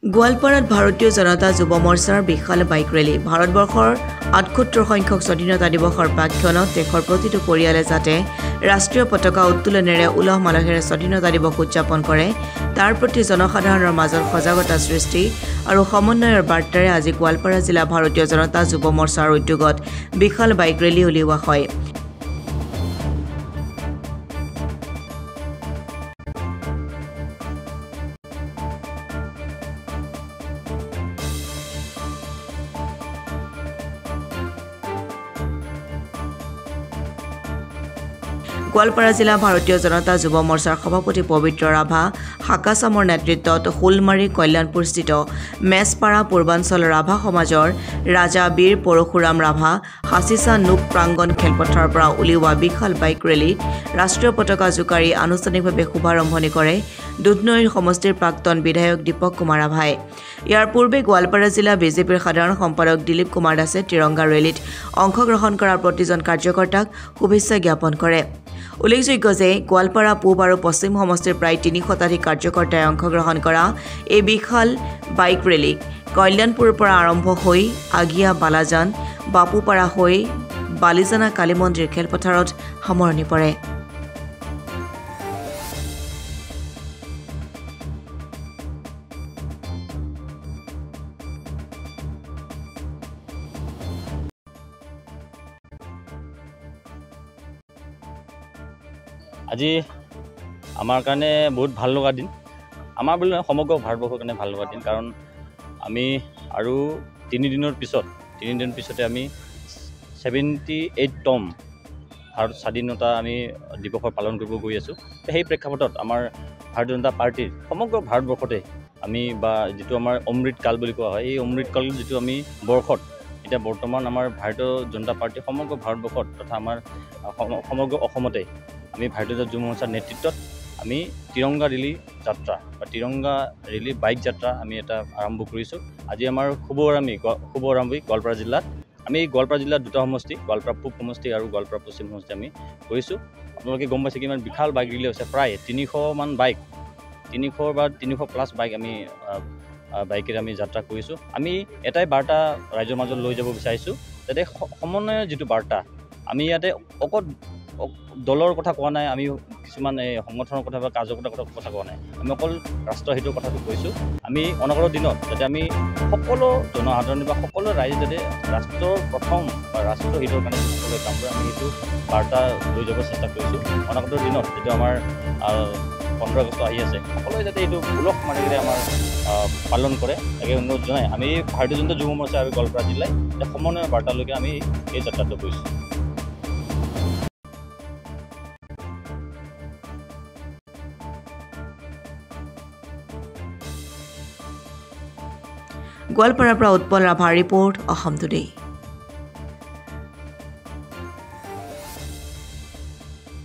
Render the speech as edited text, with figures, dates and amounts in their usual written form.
গোৱালপাৰাত ভাৰতীয় জনতা যুৱ মৰ্চাৰ বিশাল বাইক ৰেলী। ভাৰতবৰ্ষৰ ৭৮ সংখ্যক স্বাধীনতা দিৱসৰ প্ৰাক্ষণত দেশৰ প্ৰতিটো পৰিয়ালে যাতে ৰাষ্ট্ৰীয় পতাকা উত্তোলনেৰে উলহ মালহেৰে স্বাধীনতা দিৱস উদযাপন কৰে, তাৰ প্ৰতি জনসাধাৰণৰ মাজত সজাগতা সৃষ্টি আৰু সমন্বয়ৰ বাৰ্তাৰে আজি গোৱালপাৰা জিলা ভাৰতীয় জনতা যুৱ মৰ্চাৰ উদ্যোগত বিশাল বাইক ৰেলী উলিওৱা হয়। গোৱালপাৰা জিলা ভাৰতীয় জনতা যুৱ মৰ্চাৰ সভাপতি পবিত্ৰ ৰাভা হাকাচামৰ নেতৃত্বত হুলমাৰী কল্যাণপুৰস্থিত মেছপাৰা পূৰ্বাঞ্চল ৰাভা সমাজৰ ৰাজা বীৰ পৰশুৰাম ৰাভা হাছিচা নুক প্ৰাংগণ খেলপথাৰৰ পৰা উলিওৱা বিশাল বাইক ৰেলীত ৰাষ্ট্ৰীয় পতাকা জোকাৰি আনুষ্ঠানিকভাৱে শুভাৰম্ভণি কৰে দুধনৈৰ সমষ্টিৰ প্ৰাক্তন বিধায়ক দীপক কুমাৰ ৰাভাই। ইয়াৰ পূৰ্বে গোৱালপাৰা জিলা বিজেপিৰ সাধাৰণ সম্পাদক দিলীপ কুমাৰ দাসে তিৰংগা ৰেলীত অংশগ্ৰহণ কৰা প্ৰতিজন কাৰ্যকৰ্তাক শুভেচ্ছা জ্ঞাপন কৰে। উল্লেখযোগ্য যে গোৱালপাৰা পূব আৰু পশ্চিম সমষ্টিৰ প্ৰায় ৩০ শতাধিক কাৰ্যকৰ্তাই অংশগ্ৰহণ কৰা এই বিশাল বাইক ৰেলীক কল্যাণপুৰৰ পৰা আৰম্ভ হৈ আগিয়া বালাজান বাপুপাৰা হৈ বালিজানা কালী মন্দিৰ খেলপথাৰত সামৰণি পৰে। আজি আমাৰ কাৰণে বহুত ভাল লগা দিন, আমাৰ বুলি নহয় সমগ্ৰ ভাৰতবৰ্ষৰ কাৰণে ভাল লগা দিন। কাৰণ আমি আৰু ৩ দিনৰ পিছতে আমি 78তম ভাৰত স্বাধীনতা আমি দিৱসৰ পালন কৰিব গৈ আছোঁ। সেই প্ৰেক্ষাপটত আমাৰ ভাৰতীয় জনতা পাৰ্টিৰ সমগ্ৰ ভাৰতবৰ্ষতে আমি বা যিটো আমাৰ অমৃতকাল বুলি কোৱা হয়, এই অমৃতকাল যিটো আমি বৰ্ষত এতিয়া বৰ্তমান আমাৰ ভাৰতীয় জনতা পাৰ্টি সমগ্ৰ ভাৰতবৰ্ষত তথা আমাৰ সমগ্ৰ অসমতে আমি ভাৰতীয় জনতা যুৱ মৰ্চাৰ নেতৃত্বত আমি তিৰংগা ৰেলী যাত্ৰা বা তিৰংগা ৰেলী বাইক যাত্ৰা আমি এটা আৰম্ভ কৰিছোঁ। আজি আমাৰ শুভ আৰম্ভণি গোৱালপাৰা জিলাত। আমি গোৱালপাৰা জিলাত 2টা সমষ্টি, গোৱালপাৰা পূব সমষ্টি আৰু গোৱালপাৰা পশ্চিম সমষ্টি আমি কৰিছোঁ। আপোনালোকে গম পাইছে কিমান বিশাল বাইক ৰেলী হৈছে, প্ৰায় 300মান বাইক, 300 বা 300+ বাইক আমি বাইকেৰে আমি যাত্ৰা কৰিছোঁ। আমি এটাই বাৰ্তা ৰাইজৰ মাজত লৈ যাব বিচাৰিছোঁ, যাতে সমন্বয়ৰ যিটো বাৰ্তা, আমি ইয়াতে অকল দলৰ কথা কোৱা নাই, আমি কিছুমান সংগঠনৰ কথা বা কাৰ্যকৰ্তাৰ কথা কোৱা নাই, আমি অকল ৰাষ্ট্ৰহিতৰ কথাটো কৈছোঁ। আমি অনাগত দিনত যাতে আমি সকলো জনসাধাৰণ বা সকলো ৰাইজে যাতে ৰাষ্ট্ৰৰ প্ৰথম বা ৰাষ্ট্ৰহিতৰ কাৰণে সকলোৱে কাম কৰে, আমি সেইটো বাৰ্তা লৈ যাব চেষ্টা কৰিছোঁ। অনাগত দিনত যিটো আমাৰ 15 আগষ্ট আহি আছে, সকলোৱে যাতে এইটো উলহ মালহেৰে আমাৰ পালন কৰে, তাকে অনুৰোধ জনাই আমি ভাৰতীয় জনতা যুৱ মৰ্চা আৰু গোৱালপাৰা জিলাই সমন্বয়ৰ বাৰ্তালৈকে আমি এই যাত্ৰাটো কৰিছোঁ। গোৱালপাৰাৰ পৰা উৎপল ৰাভাৰ ৰিপৰ্ট, অসম টুডে।